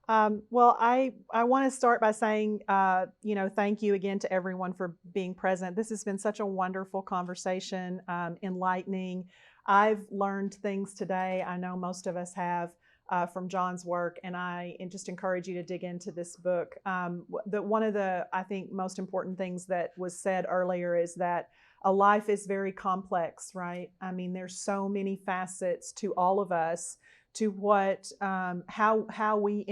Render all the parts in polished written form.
Well, I want to start by saying, thank you again to everyone for being present. This has been such a wonderful conversation, enlightening. I've learned things today. I know most of us have from John's work, and I just encourage you to dig into this book. One of the, I think, most important things that was said earlier is that a life is very complex, right? I mean, there's so many facets to all of us, to what how we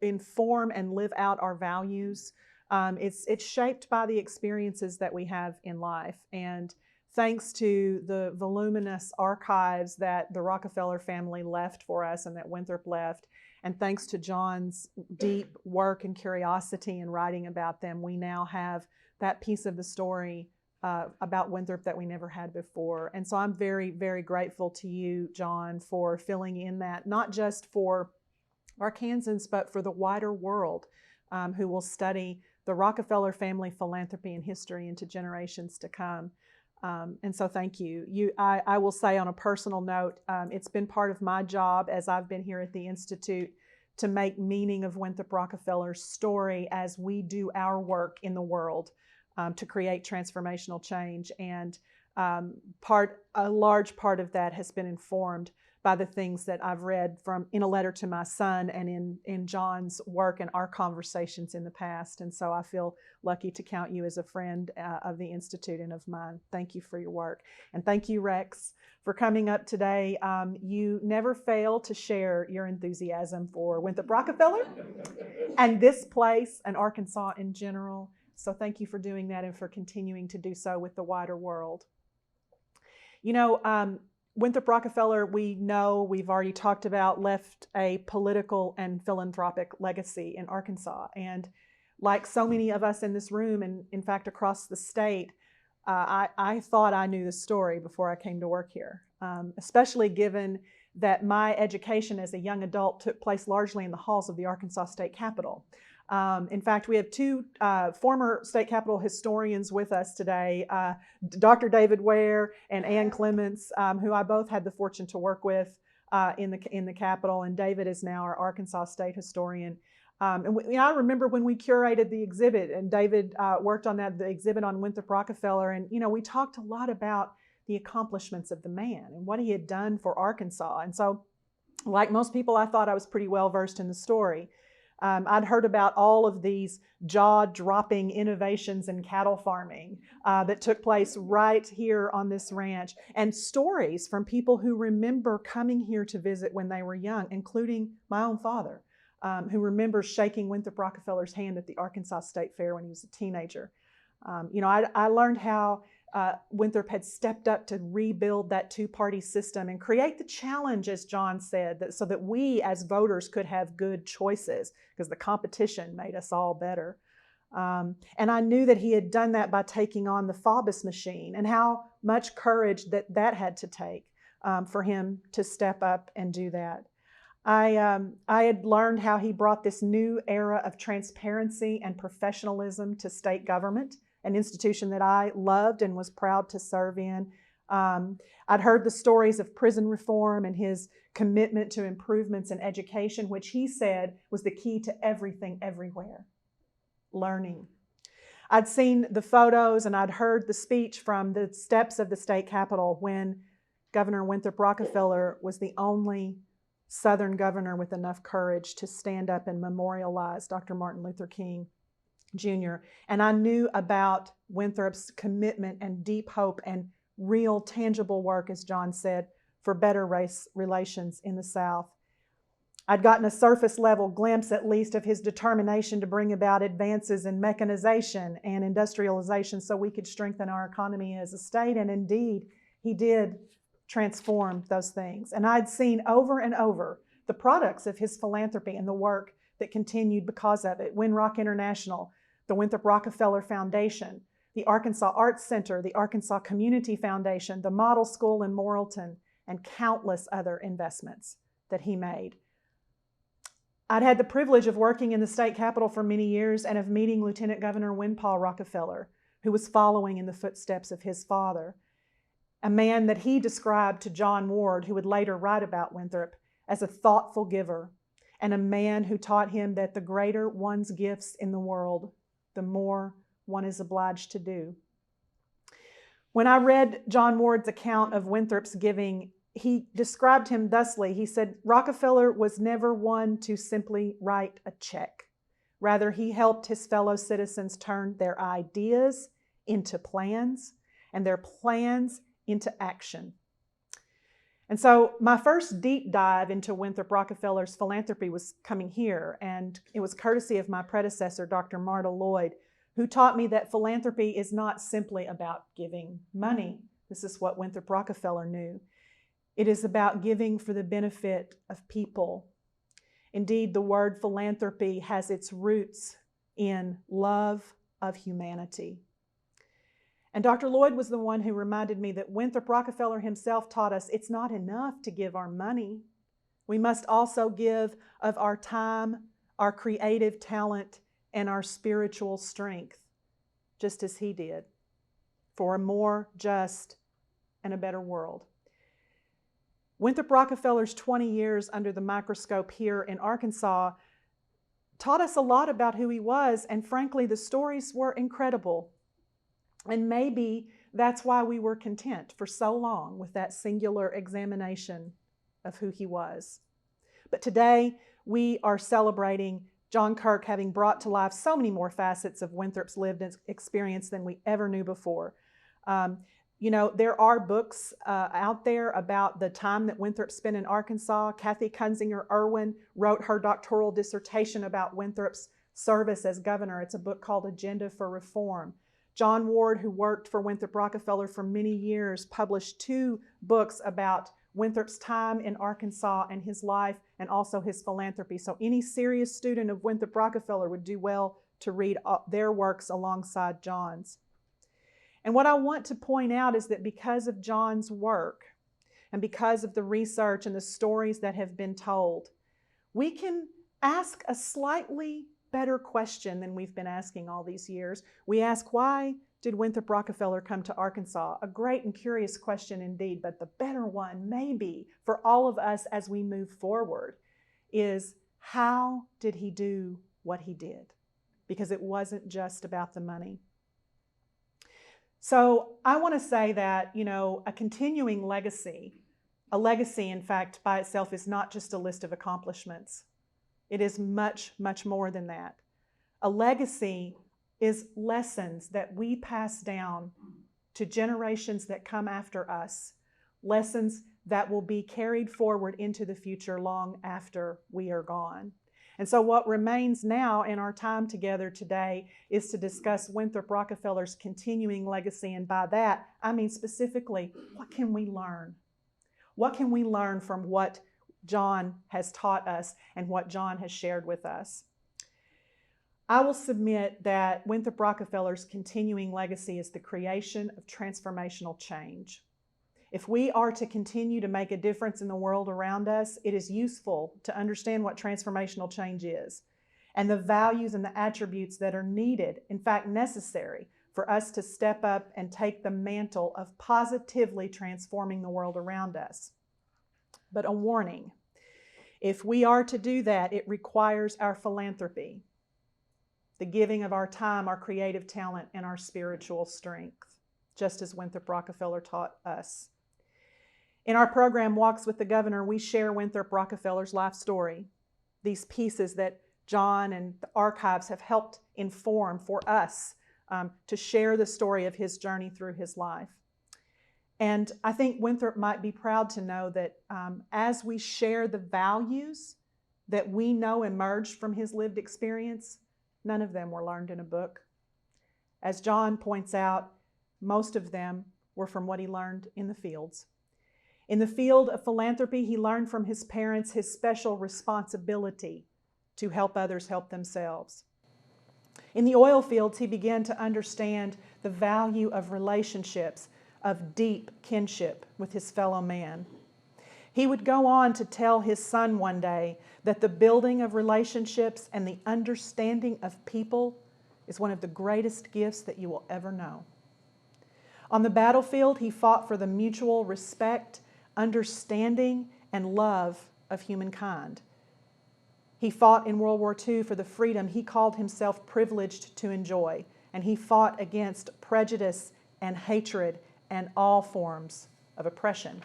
inform and live out our values. It's shaped by the experiences that we have in life, and thanks to the voluminous archives that the Rockefeller family left for us and that Winthrop left, and thanks to John's deep work and curiosity in writing about them, we now have that piece of the story about Winthrop that we never had before. And so I'm very, very grateful to you, John, for filling in that, not just for Arkansans, but for the wider world who will study the Rockefeller family philanthropy and history into generations to come. And so thank you. I will say on a personal note, it's been part of my job as I've been here at the Institute to make meaning of Winthrop Rockefeller's story as we do our work in the world to create transformational change. And a large part of that has been informed by the things that I've read from in a letter to my son and in John's work and our conversations in the past. And so I feel lucky to count you as a friend of the Institute and of mine. Thank you for your work. And thank you, Rex, for coming up today. You never fail to share your enthusiasm for Winthrop Rockefeller and this place and Arkansas in general. So thank you for doing that and for continuing to do so with the wider world. You know, Winthrop Rockefeller, we know, we've already talked about, left a political and philanthropic legacy in Arkansas. And like so many of us in this room, and in fact across the state, I thought I knew the story before I came to work here, especially given that my education as a young adult took place largely in the halls of the Arkansas State Capitol. In fact, we have two former state capitol historians with us today, Dr. David Ware and Ann Clements, who I both had the fortune to work with in the Capitol, and David is now our Arkansas state historian. I remember when we curated the exhibit, and David worked on the exhibit on Winthrop Rockefeller, and we talked a lot about the accomplishments of the man and what he had done for Arkansas. And so, like most people, I thought I was pretty well versed in the story. I'd heard about all of these jaw-dropping innovations in cattle farming that took place right here on this ranch, and stories from people who remember coming here to visit when they were young, including my own father, who remembers shaking Winthrop Rockefeller's hand at the Arkansas State Fair when he was a teenager. I learned how Winthrop had stepped up to rebuild that two-party system and create the challenge, as John said, so that we as voters could have good choices, because the competition made us all better. And I knew that he had done that by taking on the Faubus machine, and how much courage that had to take for him to step up and do that. I had learned how he brought this new era of transparency and professionalism to state government, an institution that I loved and was proud to serve in. I'd heard the stories of prison reform and his commitment to improvements in education, which he said was the key to everything, everywhere: learning. I'd seen the photos and I'd heard the speech from the steps of the state capitol when Governor Winthrop Rockefeller was the only Southern governor with enough courage to stand up and memorialize Dr. Martin Luther King Jr. And I knew about Winthrop's commitment and deep hope and real tangible work, as John said, for better race relations in the South. I'd gotten a surface level glimpse, at least, of his determination to bring about advances in mechanization and industrialization so we could strengthen our economy as a state. And indeed, he did transform those things. And I'd seen over and over the products of his philanthropy and the work that continued because of it: Winrock International, the Winthrop Rockefeller Foundation, the Arkansas Arts Center, the Arkansas Community Foundation, the Model School in Morrilton, and countless other investments that he made. I'd had the privilege of working in the state capitol for many years and of meeting Lieutenant Governor Winpaw Rockefeller, who was following in the footsteps of his father, a man that he described to John Ward, who would later write about Winthrop, as a thoughtful giver and a man who taught him that the greater one's gifts in the world, the more one is obliged to do. When I read John Ward's account of Winthrop's giving, he described him thusly. He said, Rockefeller was never one to simply write a check. Rather, he helped his fellow citizens turn their ideas into plans and their plans into action. And so my first deep dive into Winthrop Rockefeller's philanthropy was coming here, and it was courtesy of my predecessor, Dr. Marta Lloyd, who taught me that philanthropy is not simply about giving money. This is what Winthrop Rockefeller knew. It is about giving for the benefit of people. Indeed, the word philanthropy has its roots in love of humanity. And Dr. Lloyd was the one who reminded me that Winthrop Rockefeller himself taught us it's not enough to give our money. We must also give of our time, our creative talent, and our spiritual strength, just as he did, for a more just and a better world. Winthrop Rockefeller's 20 years under the microscope here in Arkansas taught us a lot about who he was, and frankly, the stories were incredible. And maybe that's why we were content for so long with that singular examination of who he was. But today, we are celebrating John Kirk having brought to life so many more facets of Winthrop's lived experience than we ever knew before. There are books out there about the time that Winthrop spent in Arkansas. Kathy Kunzinger Irwin wrote her doctoral dissertation about Winthrop's service as governor. It's a book called Agenda for Reform. John Ward, who worked for Winthrop Rockefeller for many years, published 2 books about Winthrop's time in Arkansas and his life, and also his philanthropy. So any serious student of Winthrop Rockefeller would do well to read their works alongside John's. And what I want to point out is that because of John's work and because of the research and the stories that have been told, we can ask a slightly better question than we've been asking all these years. We ask, why did Winthrop Rockefeller come to Arkansas? A great and curious question indeed, but the better one maybe for all of us as we move forward is, how did he do what he did? Because it wasn't just about the money. So I want to say that, a continuing legacy, in fact, by itself is not just a list of accomplishments. It is much, much more than that. A legacy is lessons that we pass down to generations that come after us, lessons that will be carried forward into the future long after we are gone. And so what remains now in our time together today is to discuss Winthrop Rockefeller's continuing legacy. And by that, I mean specifically, what can we learn? What can we learn from what John has taught us and what John has shared with us? I will submit that Winthrop Rockefeller's continuing legacy is the creation of transformational change. If we are to continue to make a difference in the world around us, it is useful to understand what transformational change is and the values and the attributes that are needed, in fact necessary, for us to step up and take the mantle of positively transforming the world around us. But a warning, if we are to do that, it requires our philanthropy, the giving of our time, our creative talent, and our spiritual strength, just as Winthrop Rockefeller taught us. In our program, Walks with the Governor, we share Winthrop Rockefeller's life story, these pieces that John and the archives have helped inform for us to share the story of his journey through his life. And I think Winthrop might be proud to know that as we share the values that we know emerged from his lived experience, none of them were learned in a book. As John points out, most of them were from what he learned in the fields. In the field of philanthropy, he learned from his parents his special responsibility to help others help themselves. In the oil fields, he began to understand the value of relationships, of deep kinship with his fellow man. He would go on to tell his son one day that the building of relationships and the understanding of people is one of the greatest gifts that you will ever know. On the battlefield, he fought for the mutual respect, understanding, and love of humankind. He fought in World War II for the freedom he called himself privileged to enjoy, and he fought against prejudice and hatred and all forms of oppression.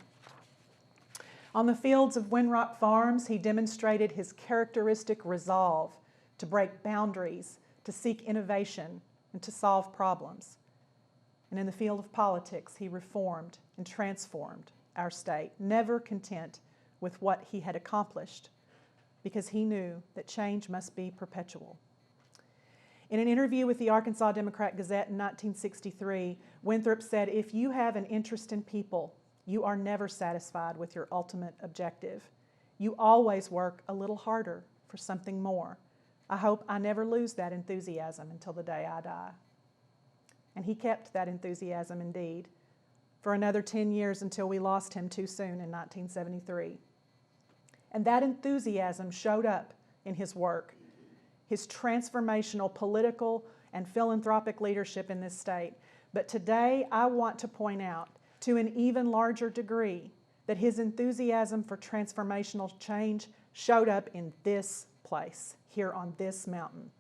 On the fields of Winthrop Farms, he demonstrated his characteristic resolve to break boundaries, to seek innovation, and to solve problems. And in the field of politics, he reformed and transformed our state, never content with what he had accomplished, because he knew that change must be perpetual. In an interview with the Arkansas Democrat-Gazette in 1963, Winthrop said, "If you have an interest in people, you are never satisfied with your ultimate objective. You always work a little harder for something more. I hope I never lose that enthusiasm until the day I die." And he kept that enthusiasm indeed for another 10 years until we lost him too soon in 1973. And that enthusiasm showed up in his work, his transformational political and philanthropic leadership in this state. But today I want to point out to an even larger degree that his enthusiasm for transformational change showed up in this place, here on this mountain.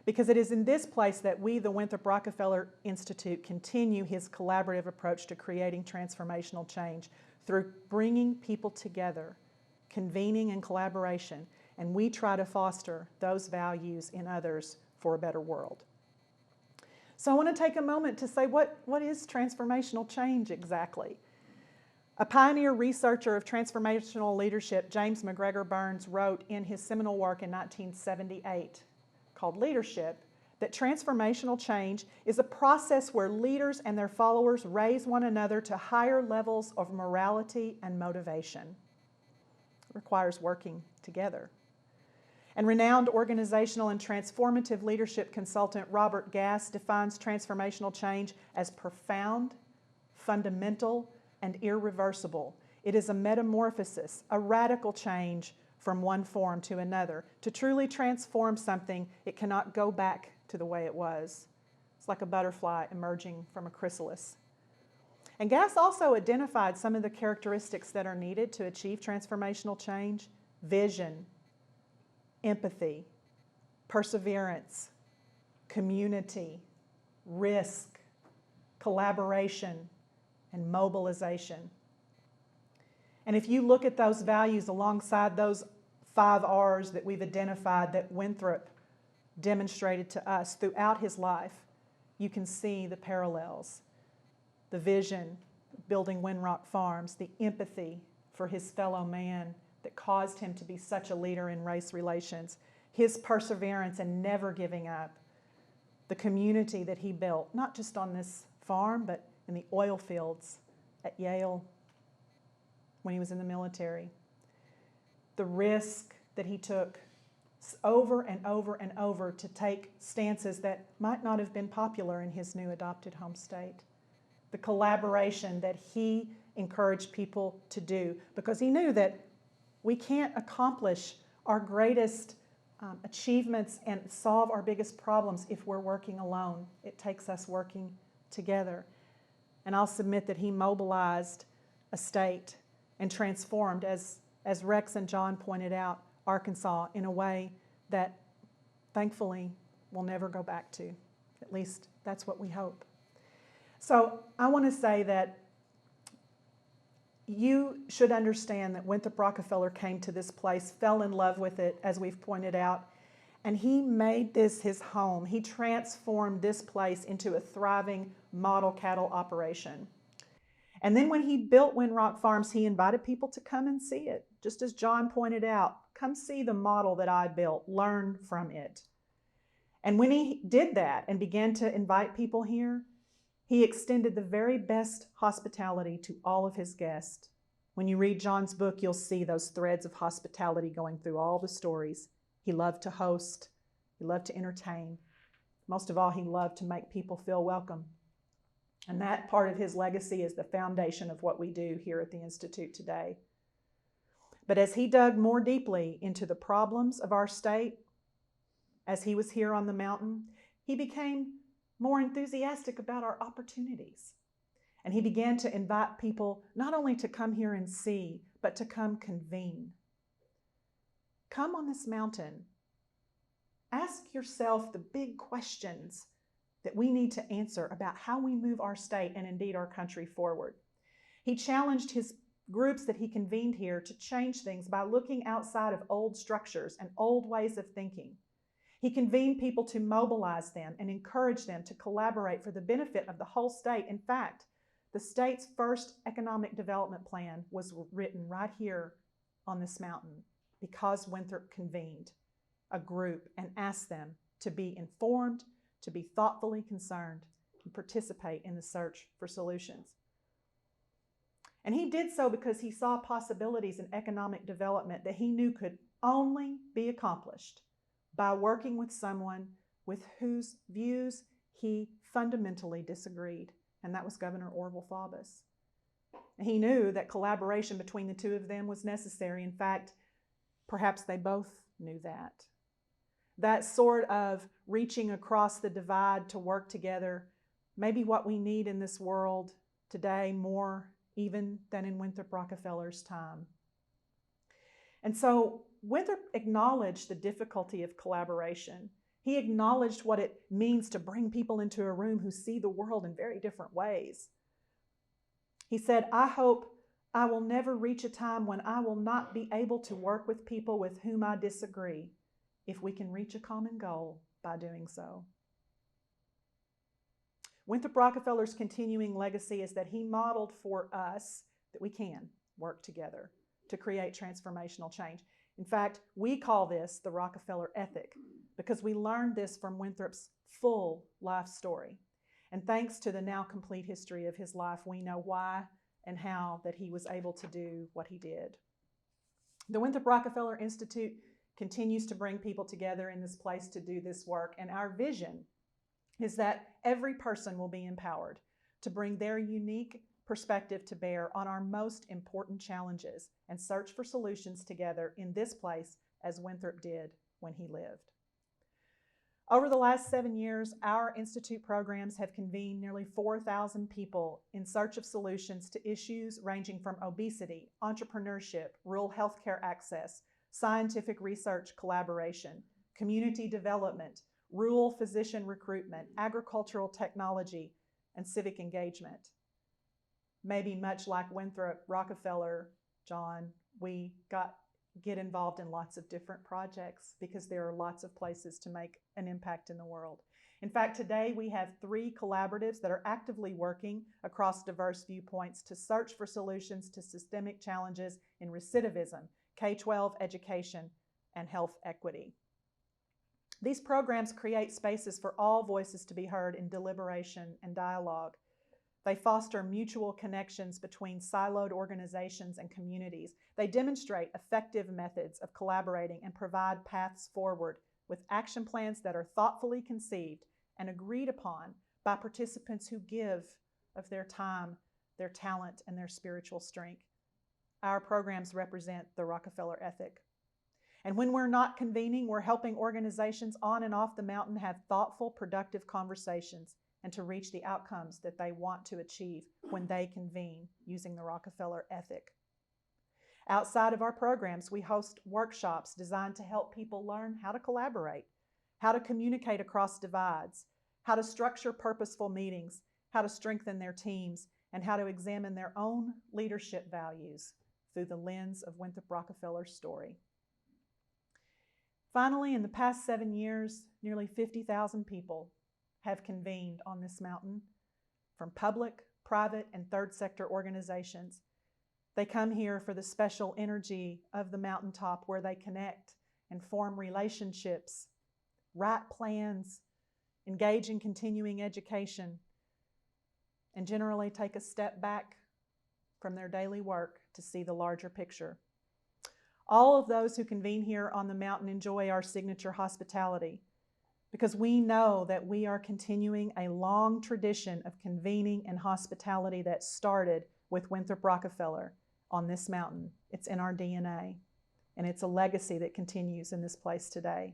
Because it is in this place that we, the Winthrop Rockefeller Institute, continue his collaborative approach to creating transformational change through bringing people together, convening and collaboration, and we try to foster those values in others for a better world. So I want to take a moment to say, what is transformational change exactly? A pioneer researcher of transformational leadership, James McGregor Burns, wrote in his seminal work in 1978 called Leadership that transformational change is a process where leaders and their followers raise one another to higher levels of morality and motivation. It requires working together. And renowned organizational and transformative leadership consultant Robert Gass defines transformational change as profound, fundamental, and irreversible. It is a metamorphosis, a radical change from one form to another. To truly transform something, it cannot go back to the way it was. It's like a butterfly emerging from a chrysalis. And Gass also identified some of the characteristics that are needed to achieve transformational change: vision, empathy, perseverance, community, risk, collaboration, and mobilization. And if you look at those values alongside those 5 R's that we've identified that Winthrop demonstrated to us throughout his life, you can see the parallels. The vision, building Winthrop Farms, the empathy for his fellow man that caused him to be such a leader in race relations, his perseverance and never giving up, the community that he built, not just on this farm, but in the oil fields at Yale when he was in the military, the risk that he took over and over and over to take stances that might not have been popular in his new adopted home state, the collaboration that he encouraged people to do, because he knew that we can't accomplish our greatest achievements and solve our biggest problems if we're working alone. It takes us working together. And I'll submit that he mobilized a state and transformed, as Rex and John pointed out, Arkansas in a way that thankfully we'll never go back to. At least that's what we hope. So I want to say that you should understand that Winthrop Rockefeller came to this place, fell in love with it, as we've pointed out, and he made this his home. He transformed this place into a thriving model cattle operation. And then when he built Winthrop Farms, he invited people to come and see it. Just as John pointed out, come see the model that I built, learn from it. And when he did that and began to invite people here, he extended the very best hospitality to all of his guests. When you read John's book, you'll see those threads of hospitality going through all the stories. He loved to host. He loved to entertain. Most of all, he loved to make people feel welcome. And that part of his legacy is the foundation of what we do here at the Institute today. But as he dug more deeply into the problems of our state, as he was here on the mountain, he became more enthusiastic about our opportunities. And he began to invite people not only to come here and see, but to come convene. come on this mountain. Ask yourself the big questions that we need to answer about how we move our state and indeed our country forward. He challenged his groups that he convened here to change things by looking outside of old structures and old ways of thinking. He convened people to mobilize them and encourage them to collaborate for the benefit of the whole state. In fact, the state's first economic development plan was written right here on this mountain because Winthrop convened a group and asked them to be informed, to be thoughtfully concerned, and participate in the search for solutions. And he did so because he saw possibilities in economic development that he knew could only be accomplished by working with someone with whose views he fundamentally disagreed, and that was Governor Orville Faubus. He knew that collaboration between the two of them was necessary. In fact, perhaps they both knew that. That sort of reaching across the divide to work together may be what we need in this world today more even than in Winthrop Rockefeller's time. And so Winthrop acknowledged the difficulty of collaboration. He acknowledged what it means to bring people into a room who see the world in very different ways. He said, I hope I will never reach a time when I will not be able to work with people with whom I disagree, if we can reach a common goal by doing so. Winthrop Rockefeller's continuing legacy is that he modeled for us that we can work together to create transformational change. In fact, we call this the Rockefeller Ethic because we learned this from Winthrop's full life story. And thanks to the now complete history of his life, we know why and how that he was able to do what he did. The Winthrop Rockefeller Institute continues to bring people together in this place to do this work, and our vision is that every person will be empowered to bring their unique perspective to bear on our most important challenges and search for solutions together in this place as Winthrop did when he lived. Over the last 7 years, our Institute programs have convened nearly 4,000 people in search of solutions to issues ranging from obesity, entrepreneurship, rural healthcare access, scientific research collaboration, community development, rural physician recruitment, agricultural technology, and civic engagement. Maybe much like Winthrop Rockefeller, John, we get involved in lots of different projects because there are lots of places to make an impact in the world. In fact, today we have 3 collaboratives that are actively working across diverse viewpoints to search for solutions to systemic challenges in recidivism, K-12 education, and health equity. These programs create spaces for all voices to be heard in deliberation and dialogue. They foster mutual connections between siloed organizations and communities. They demonstrate effective methods of collaborating and provide paths forward with action plans that are thoughtfully conceived and agreed upon by participants who give of their time, their talent, and their spiritual strength. Our programs represent the Rockefeller Ethic. And when we're not convening, we're helping organizations on and off the mountain have thoughtful, productive conversations and to reach the outcomes that they want to achieve when they convene using the Rockefeller Ethic. Outside of our programs, we host workshops designed to help people learn how to collaborate, how to communicate across divides, how to structure purposeful meetings, how to strengthen their teams, and how to examine their own leadership values through the lens of Winthrop Rockefeller's story. Finally, in the past 7 years, nearly 50,000 people have convened on this mountain from public, private, and third sector organizations. They come here for the special energy of the mountaintop where they connect and form relationships, write plans, engage in continuing education, and generally take a step back from their daily work to see the larger picture. All of those who convene here on the mountain enjoy our signature hospitality because we know that we are continuing a long tradition of convening and hospitality that started with Winthrop Rockefeller on this mountain. It's in our DNA, and it's a legacy that continues in this place today.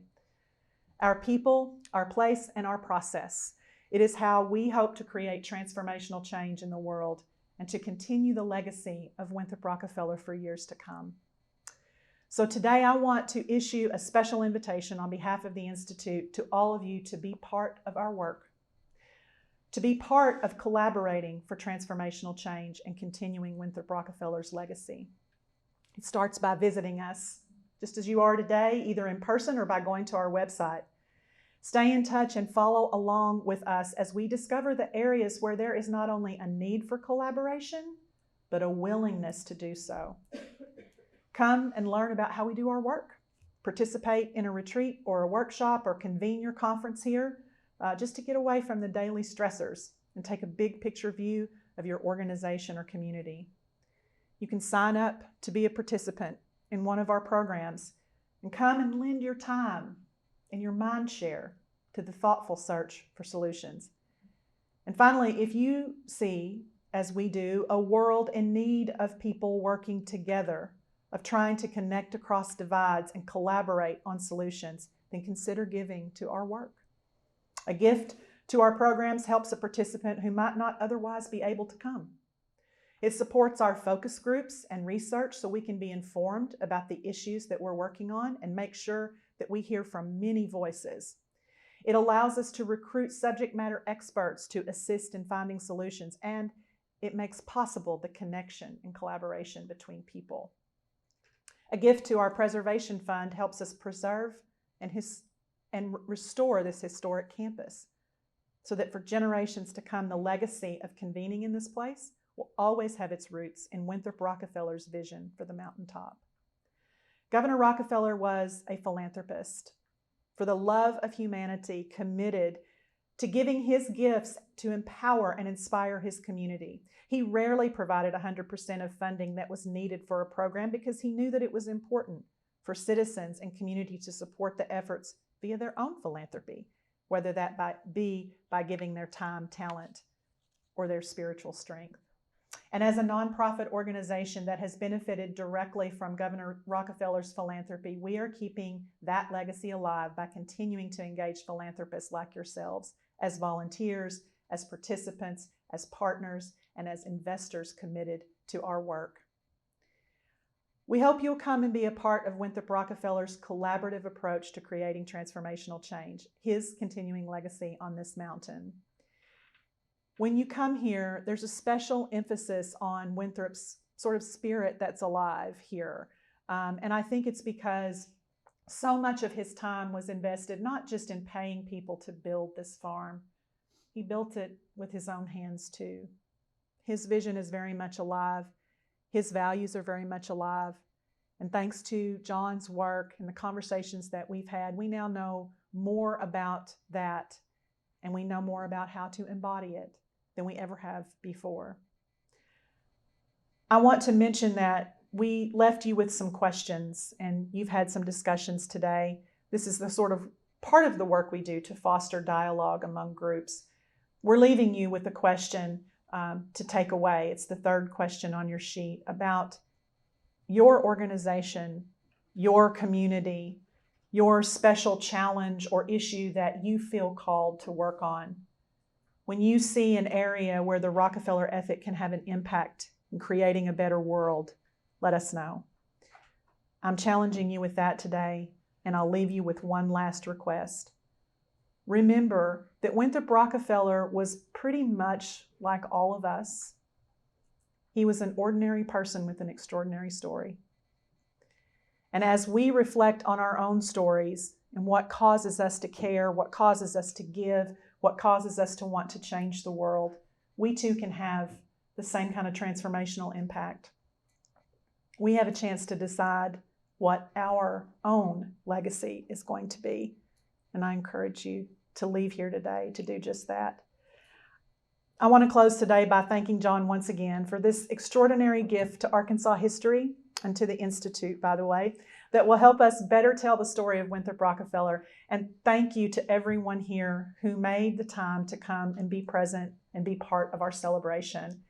Our people, our place, and our process. It is how we hope to create transformational change in the world and to continue the legacy of Winthrop Rockefeller for years to come. So today I want to issue a special invitation on behalf of the Institute to all of you to be part of our work, to be part of collaborating for transformational change and continuing Winthrop Rockefeller's legacy. It starts by visiting us, just as you are today, either in person or by going to our website. Stay in touch and follow along with us as we discover the areas where there is not only a need for collaboration, but a willingness to do so. Come and learn about how we do our work. Participate in a retreat or a workshop or convene your conference here just to get away from the daily stressors and take a big picture view of your organization or community. You can sign up to be a participant in one of our programs and come and lend your time and your mind share to the thoughtful search for solutions. And finally, if you see, as we do, a world in need of people working together, of trying to connect across divides and collaborate on solutions, then consider giving to our work. A gift to our programs helps a participant who might not otherwise be able to come. It supports our focus groups and research so we can be informed about the issues that we're working on and make sure that we hear from many voices. It allows us to recruit subject matter experts to assist in finding solutions, and it makes possible the connection and collaboration between people. A gift to our preservation fund helps us preserve and restore this historic campus so that for generations to come, the legacy of convening in this place will always have its roots in Winthrop Rockefeller's vision for the mountaintop. Governor Rockefeller was a philanthropist for the love of humanity, committed to giving his gifts to empower and inspire his community. He rarely provided 100% of funding that was needed for a program because he knew that it was important for citizens and community to support the efforts via their own philanthropy, whether that be by giving their time, talent, or their spiritual strength. And as a nonprofit organization that has benefited directly from Governor Rockefeller's philanthropy, we are keeping that legacy alive by continuing to engage philanthropists like yourselves as volunteers, as participants, as partners, and as investors committed to our work. We hope you'll come and be a part of Winthrop Rockefeller's collaborative approach to creating transformational change, his continuing legacy on this mountain. When you come here, there's a special emphasis on Winthrop's sort of spirit that's alive here. And I think it's because so much of his time was invested not just in paying people to build this farm. He built it with his own hands too. His vision is very much alive. His values are very much alive. And thanks to John's work and the conversations that we've had, we now know more about that, and we know more about how to embody it than we ever have before. I want to mention that we left you with some questions, and you've had some discussions today. This is the sort of part of the work we do to foster dialogue among groups. We're leaving you with a question to take away. It's the third question on your sheet about your organization, your community, your special challenge or issue that you feel called to work on. When you see an area where the Rockefeller ethic can have an impact in creating a better world, let us know. I'm challenging you with that today, and I'll leave you with one last request. Remember that Winthrop Rockefeller was pretty much like all of us. He was an ordinary person with an extraordinary story. And as we reflect on our own stories and what causes us to care, what causes us to give, what causes us to want to change the world, we too can have the same kind of transformational impact. We have a chance to decide what our own legacy is going to be. And I encourage you to leave here today to do just that. I want to close today by thanking John once again for this extraordinary gift to Arkansas history and to the Institute, by the way, that will help us better tell the story of Winthrop Rockefeller. And thank you to everyone here who made the time to come and be present and be part of our celebration.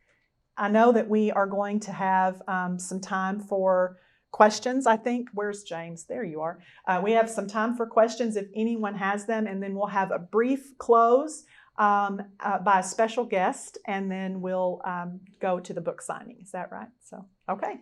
I know that we are going to have some time for questions, I think. Where's James? There you are. We have some time for questions if anyone has them, and then we'll have a brief close by a special guest, and then we'll go to the book signing. Is that right? So, okay.